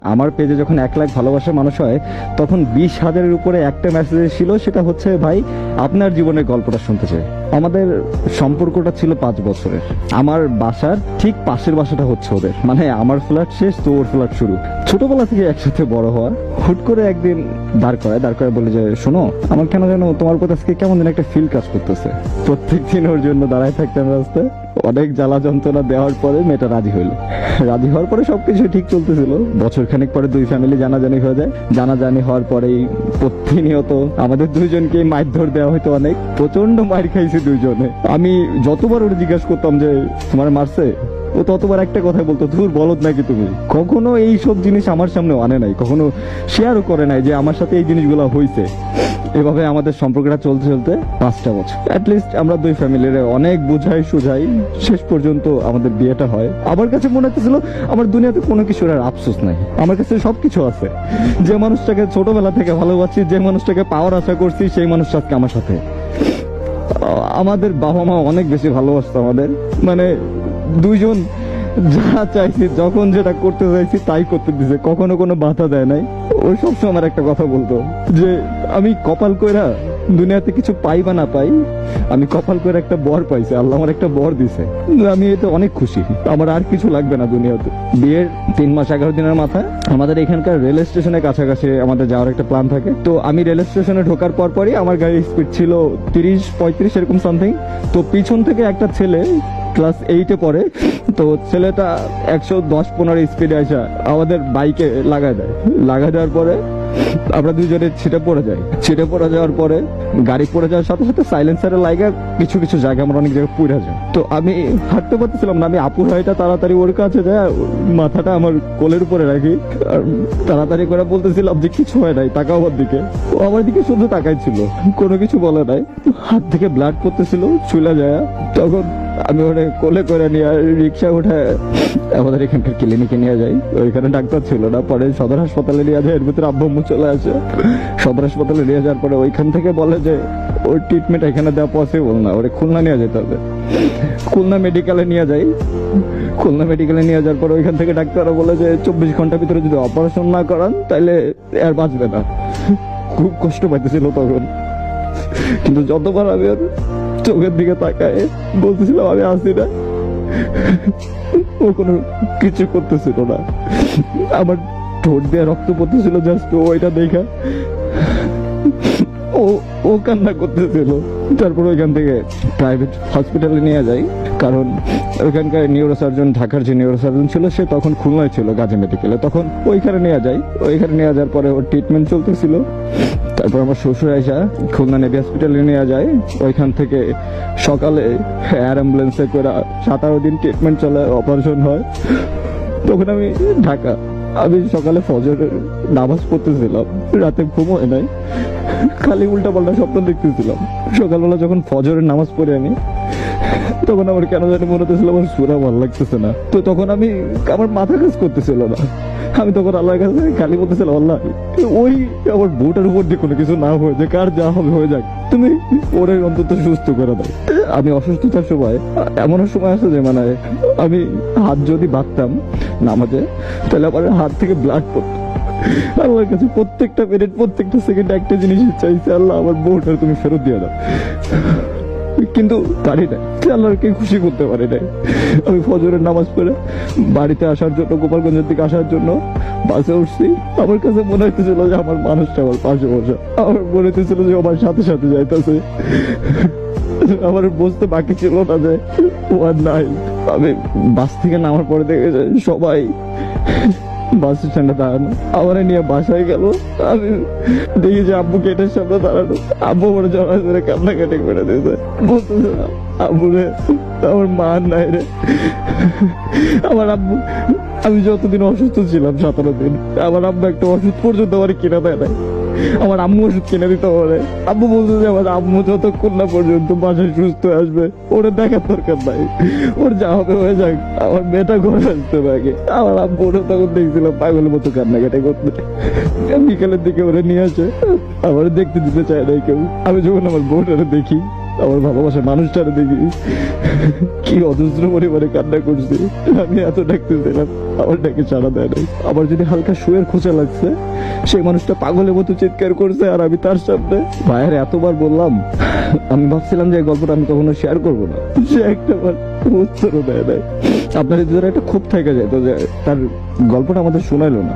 আমার পেজে যখন 1 লাখ ভালোবাসার মানুষ হয় তখন 20,000-এর উপরে একটা মেসেজ ছিল, সেটা হচ্ছে ভাই আপনার জীবনের গল্পটা শুনতে চাই। আমাদের সম্পর্কটা ছিল 5 বছরের। আমার বাসার ঠিক পাশের বাসাটা হচ্ছে ওদের, মানে আমার ফ্ল্যাট শেষ তো ওর ফ্ল্যাট শুরু। ছোটবেলা থেকে একসাথে বড় হওয়া। হুট করে একদিন দাঁড় করায় বলে যে শোনো, আমার কেন যেন তোমার প্রতি আজকে কেমন যেন একটা ফিল কাজ করতেছে। প্রত্যেকদিন ওর জন্য দাঁড়ায় থাকতাম রাস্তায়। অনেক জ্বালা যন্ত্রণা দেওয়ার পরে মেয়েটা রাজি হইলো। রাজি হওয়ার পরে সবকিছু ঠিক চলতেছিল। বছর খানিক পরে 2 ফ্যামিলি জানাজানি হয়ে যায়। জানাজানি হওয়ার পরেই প্রতিনিয়ত আমাদের দুইজনকে মারধর দেওয়া হইতো, অনেক প্রচন্ড মার খাইছে দুইজনে। আমি যতবার ওরে জিজ্ঞাসা করতাম যে তোমার মারছে, ও ততবার একটা কথা বলতো, ধুর বলদ নাকি তুমি। কখনো এই সব জিনিস আমার সামনে আনে নাই, কখনো শেয়ারও করে নাই যে আমার সাথে এই জিনিসগুলো হয়েছে। এভাবে আমাদের সম্পর্কটা চলতে চলতে 5টা বছর অ্যাটলিস্ট আমরা 2 ফ্যামিলির অনেক বুঝাই সুঝাই শেষ পর্যন্ত আমাদের বিয়েটা হয়। আমার কাছে মনে হচ্ছিল আমার দুনিয়াতে কোনো কিছুর আর আফসোস নাই, আমার কাছে সবকিছু আছে। যে মানুষটাকে ছোটবেলা থেকে ভালোবাসি, যে মানুষটাকে পাওয়ার আশা করছি, সেই মানুষটা আজকে আমার সাথে। আমাদের বাবা মা অনেক বেশি ভালোবাসতো আমাদের, মানে দুইজন যা চাইছি, যখন যেটা করতে চাইছি তাই করতে দিছে, কখনো কোনো বাধা দেয় নাই। ও সবসময় আমার একটা কথা বলতো যে আমি কপাল কইরা দুনিয়াতে কিছু পাই বা না পাই, আমি কপাল করে একটা বর পাইছি, আল্লাহ আমার একটা বর দিছে, আমি এতে অনেক খুশি, আমার আর কিছু লাগবে না দুনিয়াতে। বিয়ের 3 মাস 11 দিনের মাথায় আমাদের এখানকার রেল স্টেশনের কাছাকাছি আমাদের যাওয়ার একটা প্ল্যান থাকে। তো আমি রেল স্টেশনে ঢোকার পরই আমার গাড়ির স্পিড ছিল 30-35 এরকম সামথিং। তো পিছন থেকে একটা ছেলে ক্লাস 8-এ পড়ে, তো ছেলেটা 110-15 স্পিডে আসা আমাদের বাইকে লাগায় দেওয়ার পরে আমরা দুজনে ছিটে পড়ে যাওয়ার পরে গাড়ি পড়ে যাওয়ার সাথে সাথে সাইলেন্সারে লাগা কিছু কিছু জায়গা আমরা অনেক জায়গায় পুড়ে যায়। তো আমি হাঁটতে পারতেছিলাম না, আমি আপুর হাইটা তাড়াতাড়ি ওর কাছে যায় মাথাটা আমার কোলের উপরে রাখি আর তাড়াতাড়ি করে বলতেছিলাম যে কিছু হয় নাই, তাকাও আমার দিকে। ও আমার দিকে শুধু তাকাইছিল, কোনো কিছু বলে নাই। হাত থেকে ব্লাড পড়তেছিল, চুলা যায়। তখন আমি ওরে কোলে করে নিয়ে রিক্সা উঠে আমাদের এখানকার ক্লিনিকে নিয়ে যাই। ওইখানে ডাক্তার ছিল না, পরে সদর হাসপাতালে নিয়ে যায়। এর ভিতরে আব্বু আম্মু চলে আসে। সদর হাসপাতালে নিয়ে যাওয়ার পরে ওইখান থেকে বলে যে ওর ট্রিটমেন্ট এখানে দেওয়া পসিবল না, ওরে খুলনা নিয়ে যেতে হবে। খুলনা মেডিকেলে নিয়ে যাই। খুলনা মেডিকেলে নিয়ে যাওয়ার পরে ওইখান থেকে ডাক্তাররা বলে যে 24 ঘন্টার ভিতরে যদি অপারেশন না করান তাহলে আর বাঁচবে না। খুব কষ্ট পাইতেছিল তখন, কিন্তু যতবার আমি ওর চোখের দিকে তাকায় বলতেছিলাম আমি আসি না, ও কোনো কিছু করতেছিল না। আমার ঠোঁট দিয়ে রক্ত পড়তেছিল, জাস্ট ওইটা দেখা ও কান্না করতেছিল। তারপর ওইখান থেকে প্রাইভেট হসপিটালে নিয়ে যাই, কারণ ওইখানকার নিউরোসার্জন, ঢাকার যে নিউরোসার্জন ছিল সে তখন খুলনায় ছিল গাজী মেডিকেলে, তখন ওইখানে নিয়ে যাই। ওইখানে নিয়ে যাওয়ার পরে ওর ট্রিটমেন্ট চলতেছিল। তারপর আমার শ্বশুর আইসা খুলনা নেভি হসপিটালে নিয়ে যায়। ওইখান থেকে সকালে এয়ার অ্যাম্বুলেন্সে করে 17 দিন ট্রিটমেন্ট চলে, অপারেশন হয়। তখন আমি ঢাকা, আমি সকালে ফজরের নামাজ পড়তেছিলাম, রাতে ঘুম হয় নাই, খালি উল্টা পাল্টা স্বপ্ন দেখতেছিলাম। সকালবেলা যখন ফজরের নামাজ পড়ে আমি, তখন আমার কেন জানি মনে হতেছিল আমার সূরা ভালো লাগতেছে না। তো তখন আমার মাথা কাজ করতেছিল না। আমি তখন আল্লাহর কাছে খালি বলতেছিলাম, আল্লাহ ওই আমার বউটার উপর দিয়ে কোনো কিছু না হয়ে যায়, কার যা হবে হয়ে যাক, তুমি ওরে অন্তত সুস্থ করে দাও। আমি অসুস্থতার সময় এমনও সময় আছে যে মানে আমি হাত যদি বাঁধতাম নামাজে তাহলে আমার হাত থেকে ব্লাড পড়তো। আল্লাহর কাছে প্রত্যেকটা মিনিট প্রত্যেকটা সেকেন্ড একটা জিনিস চাইছে, আল্লাহ আমার বউটার তুমি ফেরত দিয়ে দাও। কিন্তু পারি না, আল্লাহকে খুশি করতে পারি নাই। আমি ফজরের নামাজ পড়ে বাড়িতে আসার জন্য, গোপালগঞ্জের দিকে আসার জন্য বাসে উঠছি। আমার কাছে মনে হইতেছিল যে আমার মানুষটা আমার পাশে বসে, আমার মনে হইতেছিল যে আমার সাথে সাথে যাইতেছে। আমার বুঝতে বাকি ছিল না যে ও আর নাই। আমি বাস থেকে নামার পরে দেখে সবাই বাস স্ট্যান্ডে দাঁড়ানো, আমার নিয়ে বাসায় গেল। আমি দেখি যে আব্বু গেটের সামনে দাঁড়ানো, আব্বু মনে জমা করে কান্নাকাটি করে দিয়েছে, বলতেছে আব্বু রে আমার মা নাই রে। আমার আব্বু, আমি যতদিন অসুস্থ ছিলাম 17 দিন, আমার আব্বু একটা ওষুধ পর্যন্ত আমার কিনে দেয় নাই। আমার আম্মু ওষুধ কিনে দিতে পারে। আব্বু বলছে যে আমার আম্মু যতক্ষণ না পর্যন্ত বাসায় সুস্থ আসবে ওরে দেখার দরকার নাই, ওর যা হবে হয়ে যাক, আমার মেয়েটা ঘরে আসতে পারে। আমার আব্বু ওরা তখন দেখছিলাম পাগলের মতো কান্নাকাটি করতে। বিকালের দিকে ওরা নিয়ে আসে, আমার দেখতে দিতে চায় নাই কেউ। আমি যখন আমার বউটারে দেখি আমার ভালোবাসার মানুষটারে দেখি কি অজস্র পরিমাণে কান্না করছি। আমি এত ডাকতেছিলাম, আমার ডাকে সাড়া দেয় নাই। আমার যদি হালকা শুয়ের খোঁচা লাগছে, সেই মানুষটা পাগলের মতো চিৎকার করছে, আর আমি তার সামনে ভাইয়ের এতবার বললাম। আমি ভাবছিলাম যে এই গল্পটা আমি কখনো শেয়ার করবো না, সে একটা বার উত্তরও দেয় নাই। আপনার ভিতরে একটা ক্ষোভ থেকে যেত যে তার গল্পটা আমাদের শোনাইলো না।